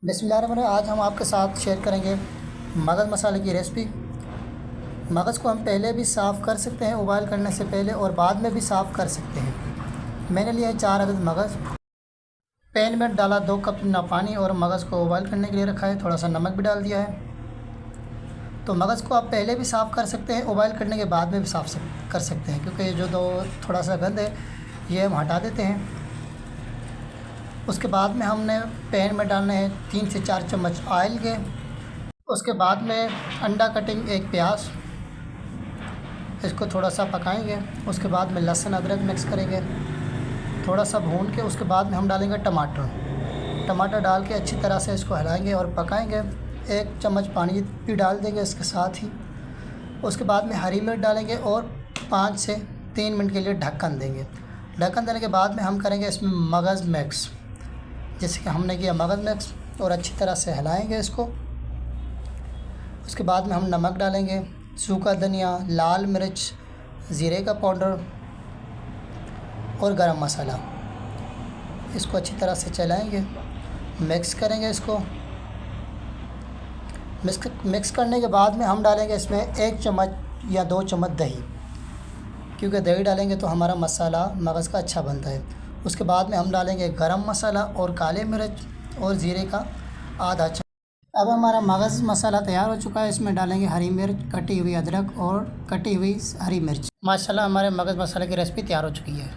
बिस्मिल्लाहिर्रहमानिर्रहीम। आज हम आपके साथ शेयर करेंगे मगज़ मसाले की रेसिपी। मगज़ को हम पहले भी साफ़ कर सकते हैं उबाल करने से पहले, और बाद में भी साफ़ कर सकते हैं। मैंने लिया है 4 अदद मगज़। पैन में डाला 2 कप ना पानी और मगज़ को उबाल करने के लिए रखा है। थोड़ा सा नमक भी डाल दिया है। तो मगज़ को आप पहले भी साफ़ कर सकते हैं, उबाल करने के बाद में भी साफ़ कर सकते हैं, क्योंकि जो थोड़ा सा गंद है ये हम हटा देते हैं। उसके बाद में हमने पैन में डालने हैं 3 से 4 चम्मच ऑयल के। उसके बाद में अंडा कटिंग 1 प्याज, इसको थोड़ा सा पकाएंगे। उसके बाद में लहसुन अदरक मिक्स करेंगे, थोड़ा सा भून के उसके बाद में हम डालेंगे टमाटर डाल के अच्छी तरह से इसको हिलाएंगे और पकाएंगे। 1 चम्मच पानी भी डाल देंगे इसके साथ ही। उसके बाद में हरी मिर्च डालेंगे और 5 से 3 मिनट के लिए ढक्कन देंगे। ढक्कन देने के बाद में हम करेंगे इसमें मगज़ मिक्स, जैसे कि हमने किया मगज़ मिक्स, और अच्छी तरह से हिलाएंगे इसको। उसके बाद में हम नमक डालेंगे, सूखा धनिया, लाल मिर्च, ज़ीरे का पाउडर और गरम मसाला। इसको अच्छी तरह से चलाएंगे, मिक्स करेंगे इसको। मिक्स करने के बाद में हम डालेंगे इसमें 1 चम्मच या 2 चम्मच दही, क्योंकि दही डालेंगे तो हमारा मसाला मगज़ का अच्छा बनता है। उसके बाद में हम डालेंगे गरम मसाला और काले मिर्च और ज़ीरे का आधा चम्मच। अब हमारा मगज़ मसाला तैयार हो चुका है। इसमें डालेंगे हरी मिर्च, कटी हुई अदरक और कटी हुई हरी मिर्च। माशाल्लाह हमारे मगज़ मसाले की रेसिपी तैयार हो चुकी है।